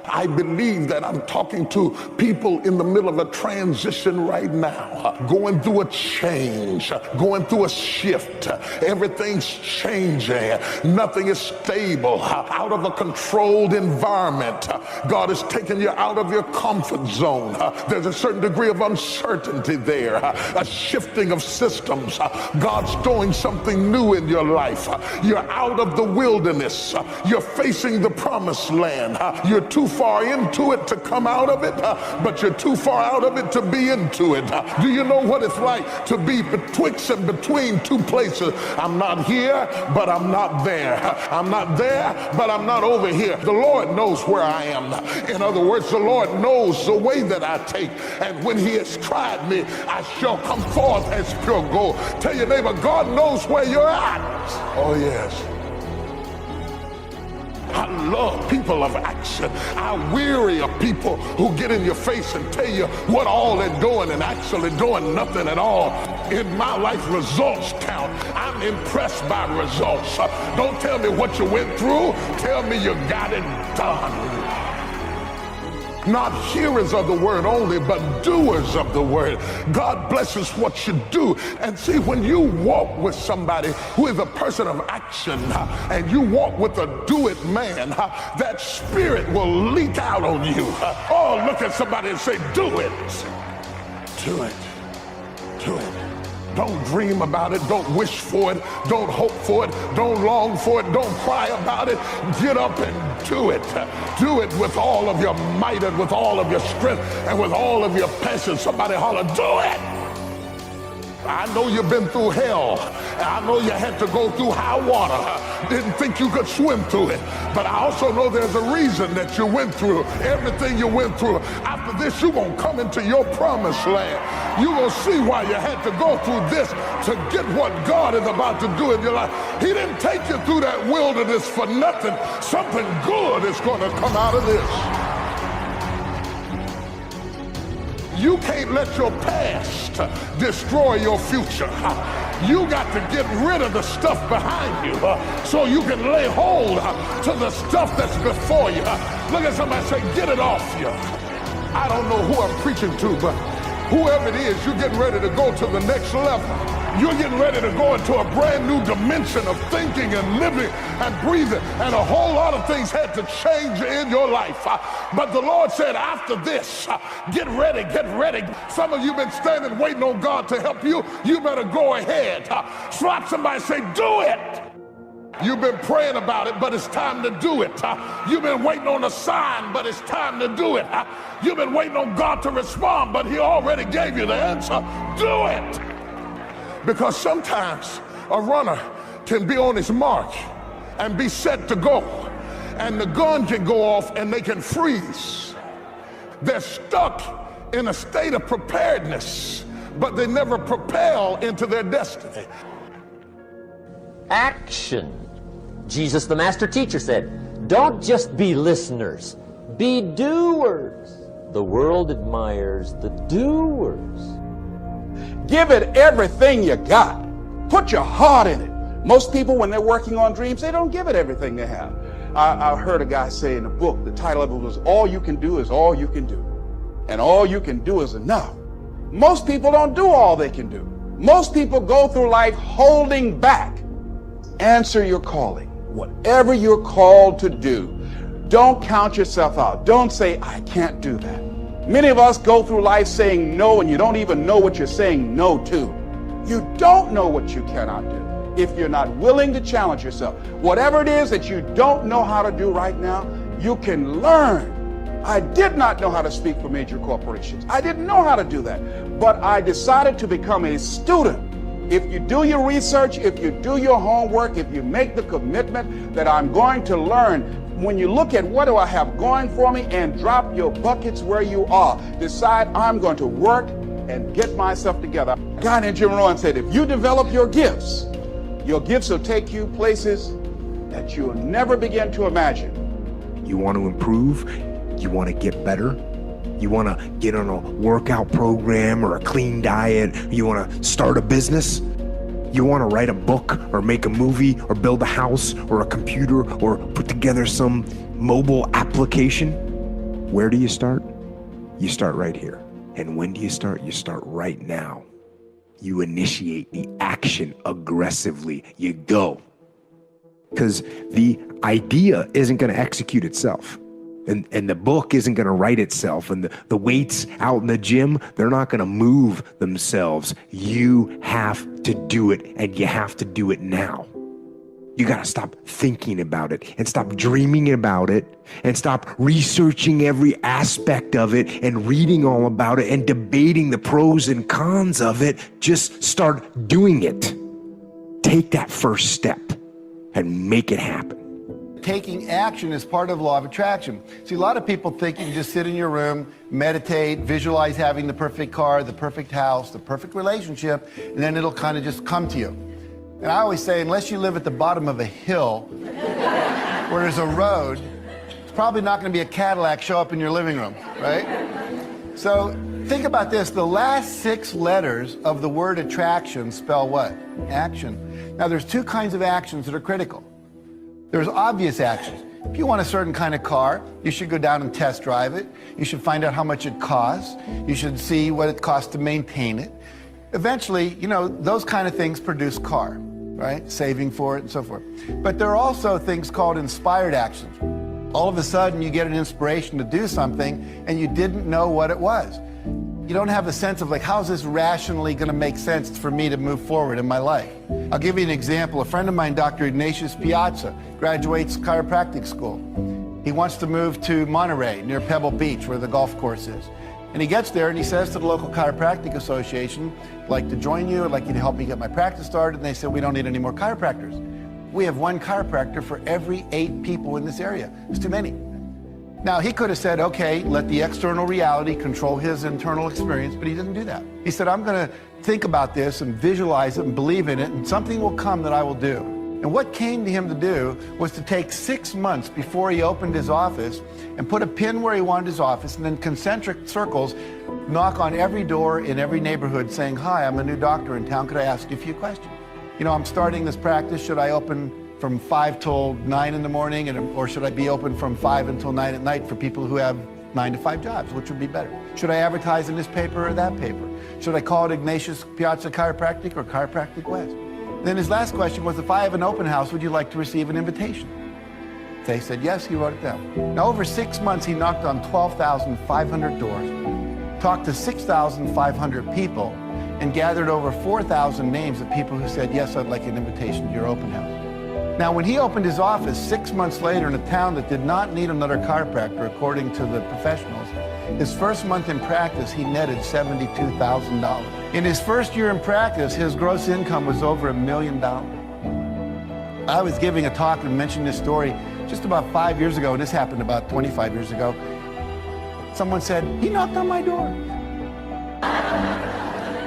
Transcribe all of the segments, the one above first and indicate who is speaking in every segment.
Speaker 1: I believe that I'm talking to people in the middle of a transition right now, going through a change, going through a shift. Everything's changing. Nothing is stable. Out of a controlled environment. God is taking you out of your comfort zone. There's a certain degree of uncertainty there, a shifting of systems. God's doing something new in your life. You're out of the wilderness. You're facing the promised land. You're too far into it to come out of it, but you're too far out of it to be into it. Do you know what it's like to be betwixt and between two places? I'm not here, but I'm not there. I'm not there, but I'm not over here. The Lord knows where I am. In other words, the Lord knows the way that I take, and when he has tried me, I shall come forth as pure gold. Tell your neighbor, God knows where you're at. Oh yes. I love people of action. I weary of people who get in your face and tell you what all they're doing and actually doing nothing at all. In my life, results count. I'm impressed by results. Don't tell me what you went through. Tell me you got it done. Not hearers of the word only, but doers of the word. God blesses what you do. And see, when you walk with somebody who is a person of action, and you walk with a do-it man, that spirit will leak out on you. Oh, look at somebody and say, do it. Do it. Do it. Don't dream about it. Don't wish for it. Don't hope for it. Don't long for it. Don't cry about it. Get up and do it. Do it with all of your might and with all of your strength and with all of your passion. Somebody holler, do it. I know you've been through hell. I know you had to go through high water. Didn't think you could swim through it. But I also know there's a reason that you went through everything you went through. After this, you're going to come into your promised land. You're going to see why you had to go through this to get what God is about to do in your life. He didn't take you through that wilderness for nothing. Something good is going to come out of this. You can't let your past destroy your future. You got to get rid of the stuff behind you so you can lay hold to the stuff that's before you. Look at somebody say, get it off you. I don't know who I'm preaching to, but whoever it is, you're getting ready to go to the next level. You're getting ready to go into a brand new dimension of thinking and living and breathing. And a whole lot of things had to change in your life. But the Lord said, after this, get ready, get ready. Some of you have been standing waiting on God to help you. You better go ahead. Slap somebody and say, do it. You've been praying about it, but it's time to do it. You've been waiting on a sign, but it's time to do it. You've been waiting on God to respond, but he already gave you the answer. Do it. Because sometimes a runner can be on his mark and be set to go, and the gun can go off and they can freeze. They're stuck in a state of preparedness, but they never propel into their destiny.
Speaker 2: Action. Jesus, the master teacher, said, don't just be listeners, be doers. The world admires the doers.
Speaker 3: Give it everything you got. Put your heart in it. Most people, when they're working on dreams, they don't give it everything they have. I heard a guy say in a book, the title of it was, All You Can Do Is All You Can Do. And all you can do is enough. Most people don't do all they can do. Most people go through life holding back. Answer your calling. Whatever you're called to do, don't count yourself out. Don't say, I can't do that. Many of us go through life saying no, and you don't even know what you're saying no to. You don't know what you cannot do if you're not willing to challenge yourself. Whatever it is that you don't know how to do right now, you can learn. I did not know how to speak for major corporations. I didn't know how to do that, but I decided to become a student. If you do your research, if you do your homework, if you make the commitment that I'm going to learn, when you look at what do I have going for me and drop your buckets where you are, decide I'm going to work and get myself together. A guy named Jim Rohn said, if you develop your gifts will take you places that you'll never begin to imagine.
Speaker 4: You want to improve, you want to get better, you want to get on a workout program or a clean diet, you want to start a business, you want to write a book or make a movie or build a house or a computer or put together some mobile application. Where do you start? You start right here. And when do you start? You start right now. You initiate the action aggressively. You go. Because the idea isn't going to execute itself. And the book isn't going to write itself. And the weights out in the gym, they're not going to move themselves. You have to do it, and you have to do it now. You got to stop thinking about it and stop dreaming about it and stop researching every aspect of it and reading all about it and debating the pros and cons of it. Just start doing it. Take that first step and make it happen.
Speaker 5: Taking action is part of law of attraction. See, a lot of people think you can just sit in your room, meditate, visualize having the perfect car, the perfect house, the perfect relationship, and then it'll kind of just come to you. And I always say, unless you live at the bottom of a hill where there's a road, it's probably not going to be a Cadillac show up in your living room, right? So think about this. The last 6 letters of the word attraction spell what? Action. Now, there's 2 kinds of actions that are critical. There's obvious actions. If you want a certain kind of car, you should go down and test drive it. You should find out how much it costs. You should see what it costs to maintain it. Eventually, you know, those kind of things produce car, right? Saving for it and so forth. But there are also things called inspired actions. All of a sudden, you get an inspiration to do something and you didn't know what it was. You don't have a sense of like, how is this rationally going to make sense for me to move forward in my life? I'll give you an example. A friend of mine, Dr. Ignatius Piazza, graduates chiropractic school. He wants to move to Monterey, near Pebble Beach, where the golf course is. And he gets there and he says to the local chiropractic association, I'd like to join you, I'd like you to help me get my practice started. And they said, we don't need any more chiropractors. We have 1 chiropractor for every 8 people in this area. It's too many. Now, he could have said, okay, let the external reality control his internal experience, but he didn't do that. He said, I'm going to think about this and visualize it and believe in it, and something will come that I will do. And what came to him to do was to take 6 months before he opened his office and put a pin where he wanted his office, and then concentric circles, knock on every door in every neighborhood saying, hi, I'm a new doctor in town, could I ask you a few questions? You know, I'm starting this practice, should I open from 5 till 9 in the morning, or should I be open from 5 until 9 at night for people who have 9 to 5 jobs? Which would be better? Should I advertise in this paper or that paper? Should I call it Ignatius Piazza Chiropractic or Chiropractic West? Then his last question was, if I have an open house, would you like to receive an invitation? They said yes, he wrote it down. Now, over 6 months, he knocked on 12,500 doors, talked to 6,500 people, and gathered over 4,000 names of people who said, yes, I'd like an invitation to your open house. Now, when he opened his office 6 months later in a town that did not need another chiropractor, according to the professionals, his first month in practice, he netted $72,000. In his first year in practice, his gross income was over $1 million. I was giving a talk and mentioned this story just about 5 years ago, and this happened about 25 years ago. Someone said, he knocked on my door.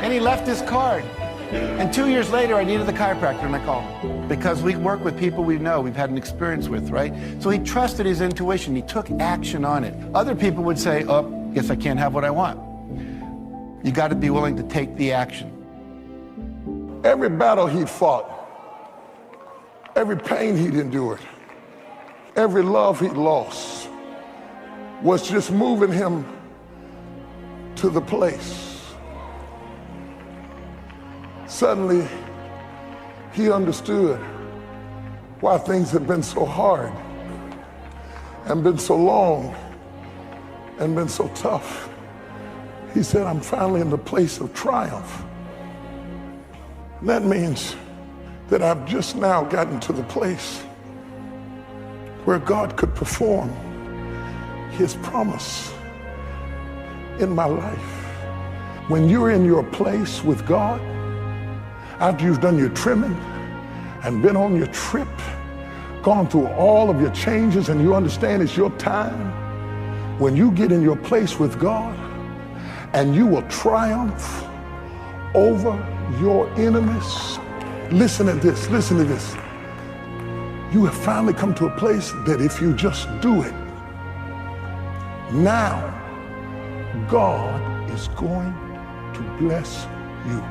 Speaker 5: And he left his card. And 2 years later, I needed the chiropractor, and I called him. Because we work with people we know, we've had an experience with, right? So he trusted his intuition. He took action on it. Other people would say, oh, guess I can't have what I want. You got to be willing to take the action.
Speaker 1: Every battle he'd fought, every pain he'd endured, every love he'd lost was just moving him to the place. Suddenly, he understood why things had been so hard and been so long and been so tough. He said, I'm finally in the place of triumph. And that means that I've just now gotten to the place where God could perform his promise in my life. When you're in your place with God, after you've done your trimming and been on your trip, gone through all of your changes, and you understand it's your time, when you get in your place with God and you will triumph over your enemies. Listen to this, listen to this. You have finally come to a place that if you just do it, now God is going to bless you.